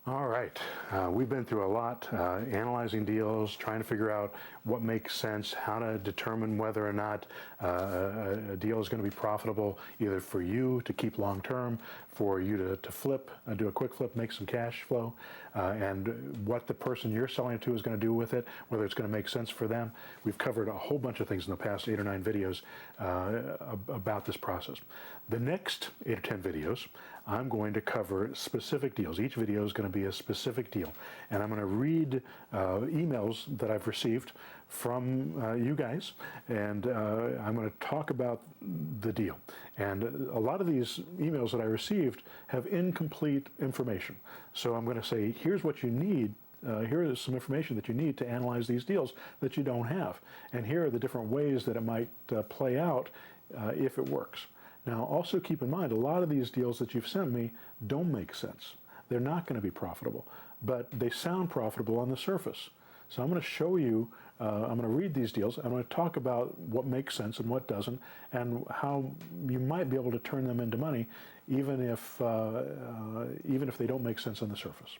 All right, we've been through a lot, analyzing deals, trying to figure out what makes sense, how to determine whether or not a deal is going to be profitable, either for you to keep long term, for you to flip, do a quick flip, make some cash flow, and what the person you're selling it to is going to do with it, whether it's going to make sense for them. We've covered a whole bunch of things in the past 8 or 9 videos about this process. The next 8 or 10 videos, I'm going to cover specific deals. Each video is going to be a specific deal. And I'm going to read emails that I've received from you guys, and I'm going to talk about the deal. And a lot of these emails that I received have incomplete information. So I'm going to say, here's what you need. Here is some information that you need to analyze these deals that you don't have. And here are the different ways that it might play out if it works. Now, also keep in mind, a lot of these deals that you've sent me don't make sense. They're not going to be profitable, but they sound profitable on the surface. So I'm going to show you, I'm going to read these deals, I'm going to talk about what makes sense and what doesn't, and how you might be able to turn them into money, even if they don't make sense on the surface.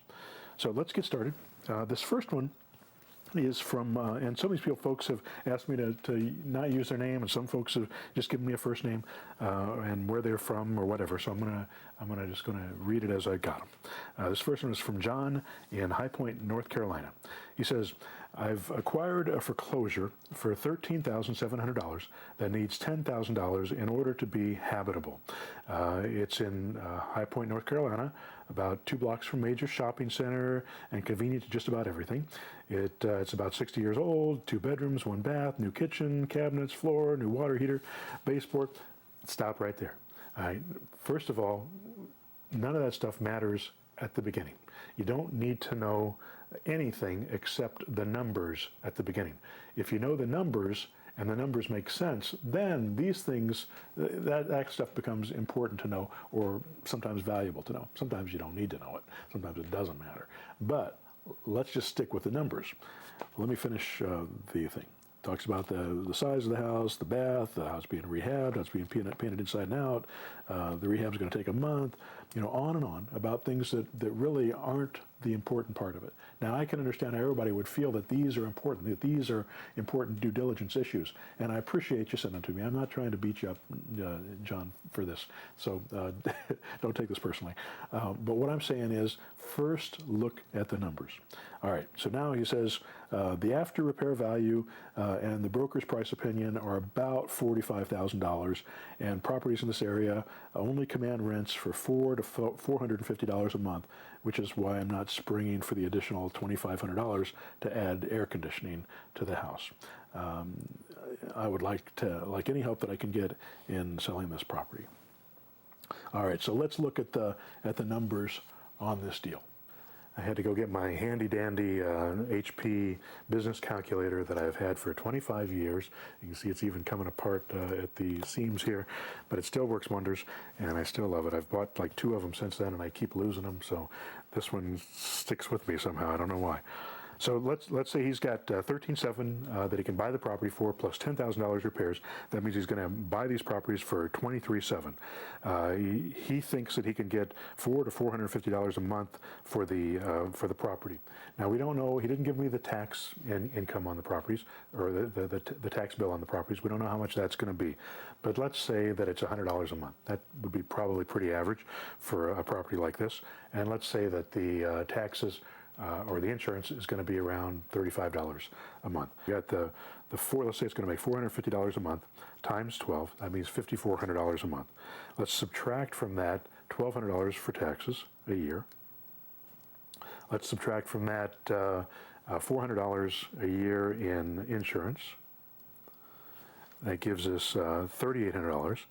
So let's get started. This first one is from, and some of these folks have asked me to not use their name, and some folks have just given me a first name and where they're from or whatever. So I'm just gonna read it as I got them. This first one is from John in High Point, North Carolina. He says, I've acquired a foreclosure for $13,700 that needs $10,000 in order to be habitable. It's in High Point, North Carolina, about 2 blocks from major shopping center and convenient to just about everything. It's about 60 years old, 2 bedrooms, 1 bath, new kitchen, cabinets, floor, new water heater, baseboard. Stop right there. All right. First of all, none of that stuff matters at the beginning. You don't need to know anything except the numbers at the beginning. If you know the numbers and the numbers make sense, then these things, that stuff becomes important to know, or sometimes valuable to know. Sometimes you don't need to know it. Sometimes it doesn't matter. But let's just stick with the numbers. Let me finish the thing. Talks about the size of the house, the bath, the house being rehabbed, it's being painted inside and out, the rehab's going to take a month, on and on about things that really aren't the important part of it. Now, I can understand how everybody would feel that these are important, that these are important due diligence issues, and I appreciate you sending them to me. I'm not trying to beat you up, John, for this, so don't take this personally. But what I'm saying is, first look at the numbers. All right, so now he says, the after repair value and the broker's price opinion are about $45,000, and properties in this area only command rents for $400 to $450 a month, which is why I'm not springing for the additional $2,500 to add air conditioning to the house. I would like any help that I can get in selling this property. All right, so let's look at the numbers on this deal. I had to go get my handy-dandy HP business calculator that I've had for 25 years. You can see it's even coming apart at the seams here, but it still works wonders, and I still love it. I've bought like 2 of them since then, and I keep losing them, so this one sticks with me somehow. I don't know why. So let's say he's got $13,700 that he can buy the property for, plus $10,000 repairs. That means he's going to buy these properties for $23,700. He thinks that he can get $400 to $450 a month for the property. Now, we don't know. He didn't give me the tax income on the properties, or the tax bill on the properties. We don't know how much that's going to be. But let's say that it's $100 a month. That would be probably pretty average for a property like this. And let's say that the taxes or the insurance is going to be around $35 a month. You got let's say it's going to make $450 a month times 12. That means $5,400 a month. Let's subtract from that $1,200 for taxes a year. Let's subtract from that $400 a year in insurance. That gives us $3,800.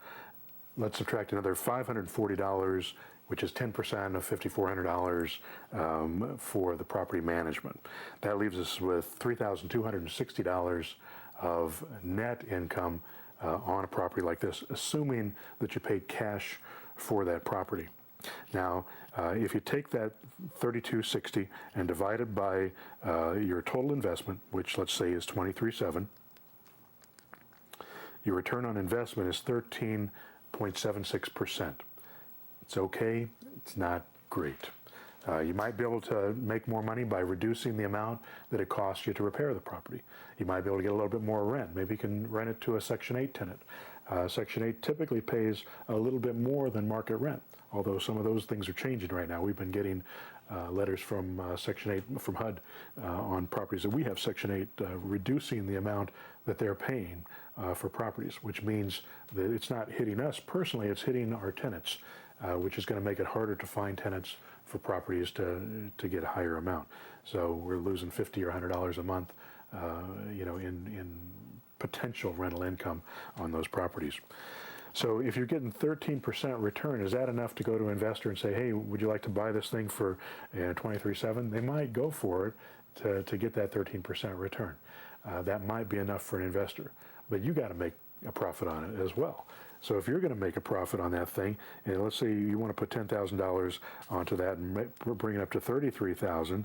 Let's subtract another $540, which is 10% of $5,400 for the property management. That leaves us with $3,260 of net income on a property like this, assuming that you paid cash for that property. Now, if you take that $3,260 and divide it by your total investment, which let's say is $23,700, your return on investment is 13.76%. It's okay, it's not great. You might be able to make more money by reducing the amount that it costs you to repair the property. You might be able to get a little bit more rent. Maybe you can rent it to a Section 8 tenant. Section 8 typically pays a little bit more than market rent, although some of those things are changing right now. We've been getting letters from Section 8, from HUD, on properties that we have Section 8 reducing the amount that they're paying for properties, which means that it's not hitting us personally, it's hitting our tenants, which is going to make it harder to find tenants for properties to get a higher amount. So we're losing $50 or $100 a month, in potential rental income on those properties. So if you're getting 13% return, is that enough to go to an investor and say, hey, would you like to buy this thing for 23.7? They might go for it to get that 13% return. That might be enough for an investor, but you got to make a profit on it as well. So if you're going to make a profit on that thing, and let's say you want to put $10,000 onto that and bring it up to $33,000,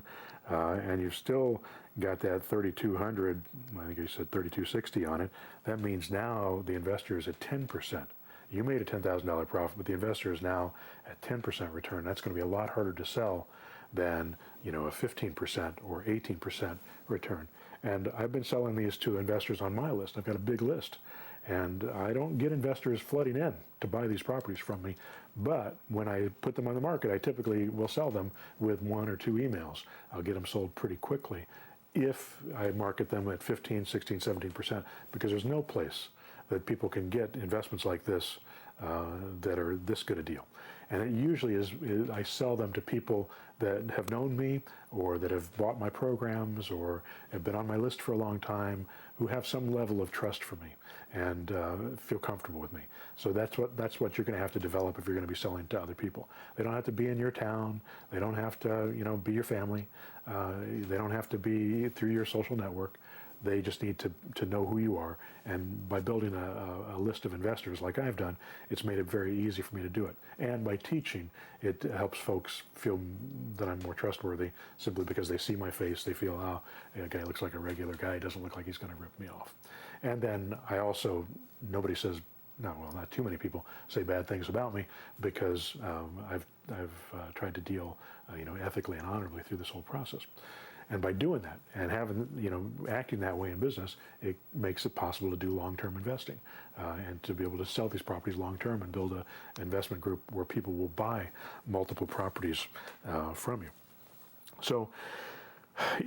and you've still got that 3,200, I think you said 3,260 on it, that means now the investor is at 10%. You made a $10,000 profit, but the investor is now at 10% return. That's going to be a lot harder to sell than a 15% or 18% return. And I've been selling these to investors on my list. I've got a big list. And I don't get investors flooding in to buy these properties from me. But when I put them on the market, I typically will sell them with 1 or 2 emails. I'll get them sold pretty quickly if I market them at 15, 16, 17%, because there's no place that people can get investments like this that are this good a deal. And it usually is I sell them to people that have known me or that have bought my programs or have been on my list for a long time, who have some level of trust for me and feel comfortable with me. So that's what you're going to have to develop if you're going to be selling to other people. They don't have to be in your town. They don't have to be your family. They don't have to be through your social network. They just need to know who you are. And by building a list of investors like I've done, it's made it very easy for me to do it. And by teaching, it helps folks feel that I'm more trustworthy simply because they see my face. They feel, oh, that guy looks like a regular guy. He doesn't look like he's going to rip me off. And then I also, nobody says, not too many people say bad things about me because I've tried to deal ethically and honorably through this whole process. And by doing that and acting that way in business, it makes it possible to do long-term investing and to be able to sell these properties long-term and build an investment group where people will buy multiple properties from you. So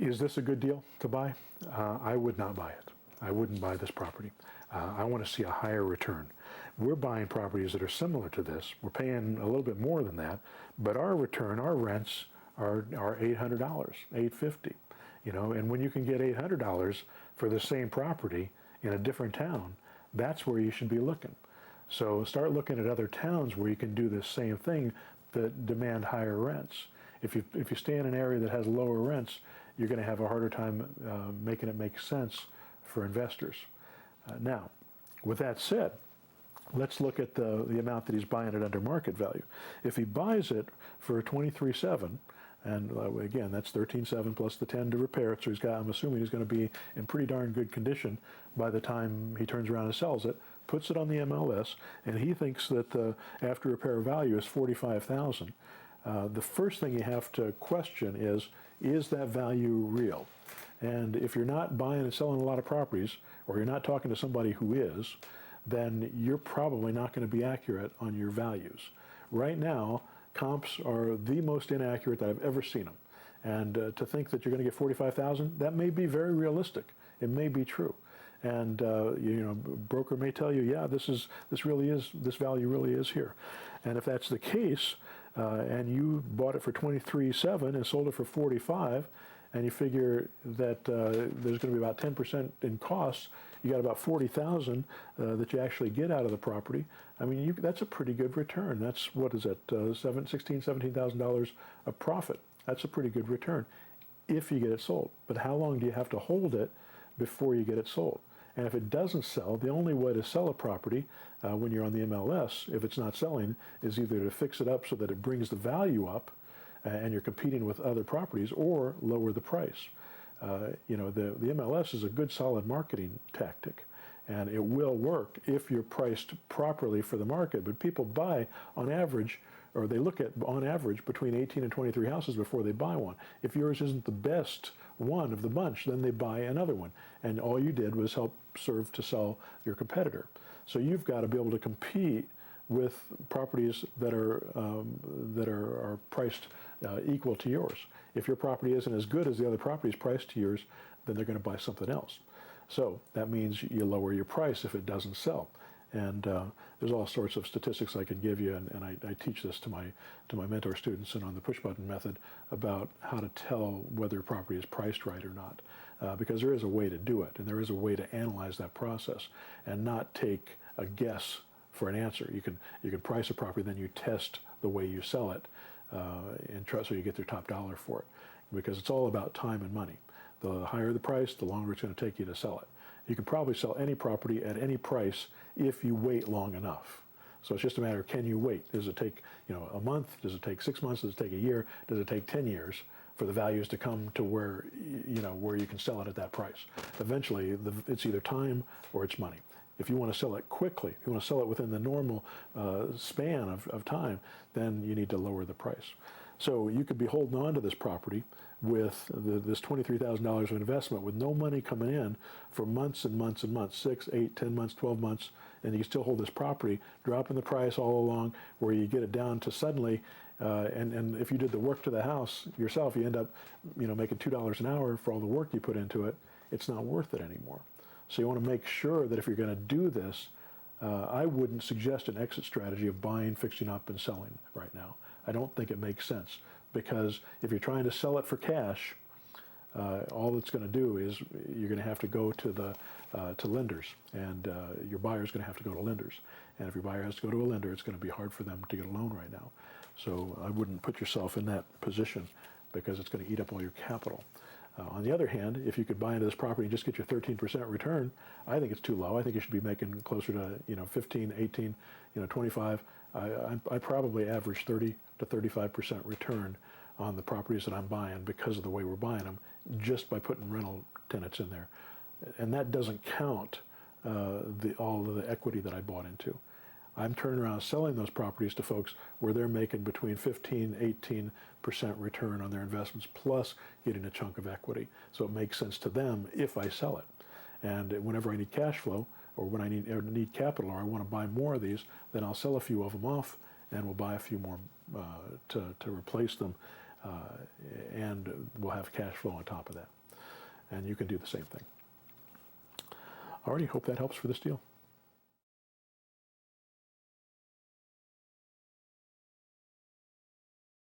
is this a good deal to buy? I would not buy it. I wouldn't buy this property. I want to see a higher return. We're buying properties that are similar to this. We're paying a little bit more than that, but our return, our rents, are $800, $850, and when you can get $800 for the same property in a different town, that's where you should be looking. So start looking at other towns where you can do the same thing that demand higher rents. If you stay in an area that has lower rents, you're going to have a harder time making it make sense for investors. Now, with that said, let's look at the amount that he's buying it under market value. If he buys it for $23.7, and again, that's $13.7 plus the 10 to repair it. So I'm assuming he's going to be in pretty darn good condition by the time he turns around and sells it, puts it on the MLS, and he thinks that the after repair value is $45,000. The first thing you have to question is that value real? And if you're not buying and selling a lot of properties, or you're not talking to somebody who is, then you're probably not going to be accurate on your values. Right now, comps are the most inaccurate that I've ever seen them. And to think that you're going to get $45,000, that may be very realistic. It may be true. And broker may tell you, yeah, this value really is here. And if that's the case, and you bought it for $23.7 and sold it for $45, and you figure that there's going to be about 10% in costs, you got about $40,000 that you actually get out of the property. I mean, that's a pretty good return. That's, what is it, $17,000 of profit. That's a pretty good return if you get it sold. But how long do you have to hold it before you get it sold? And if it doesn't sell, the only way to sell a property when you're on the MLS, if it's not selling, is either to fix it up so that it brings the value up and you're competing with other properties, or lower the price. The MLS is a good solid marketing tactic, And it will work if you're priced properly for the market. But people buy on average, or they look at on average between 18 and 23 houses before they buy one. If yours isn't the best one of the bunch, then they buy another one. And all you did was help serve to sell your competitor. So you've got to be able to compete with properties that are priced equal to yours. If your property isn't as good as the other properties priced to yours, then they're going to buy something else. So that means you lower your price if it doesn't sell. And there's all sorts of statistics I could give you, and I teach this to my mentor students and on the push button method about how to tell whether a property is priced right or not, because there is a way to do it, and there is a way to analyze that process and not take a guess for an answer. You can price a property, then you test the way you sell it, and try so you get your top dollar for it, because it's all about time and money. The higher the price, the longer it's going to take you to sell it. You can probably sell any property at any price if you wait long enough. So it's just a matter of, can you wait? Does it take a month? Does it take 6 months? Does it take a year? Does it take 10 years for the values to come to where where you can sell it at that price? Eventually, it's either time or it's money. If you want to sell it quickly, if you want to sell it within the normal span of time, then you need to lower the price. So you could be holding on to this property with this $23,000 of investment with no money coming in for months and months and months, 6, 8, 10 months, 12 months, and you can still hold this property, dropping the price all along where you get it down to suddenly, and if you did the work to the house yourself, you end up making $2 an hour for all the work you put into it. It's not worth it anymore. So you want to make sure that if you're going to do this, I wouldn't suggest an exit strategy of buying, fixing up, and selling right now. I don't think it makes sense, because if you're trying to sell it for cash, all it's going to do is you're going to have to go to lenders, and your buyer's going to have to go to lenders. And if your buyer has to go to a lender, it's going to be hard for them to get a loan right now. So I wouldn't put yourself in that position, because it's going to eat up all your capital. On the other hand, if you could buy into this property and just get your 13% return, I think it's too low. I think you should be making closer to 15, 18, 25. I probably average 30 to 35% return on the properties that I'm buying because of the way we're buying them, just by putting rental tenants in there. And that doesn't count all of the equity that I bought into. I'm turning around selling those properties to folks where they're making between 15, 18% return on their investments, plus getting a chunk of equity. So it makes sense to them if I sell it. And whenever I need cash flow, or when I need capital, or I want to buy more of these, then I'll sell a few of them off, and we'll buy a few more to replace them, and we'll have cash flow on top of that. And you can do the same thing. Alrighty, hope that helps for this deal.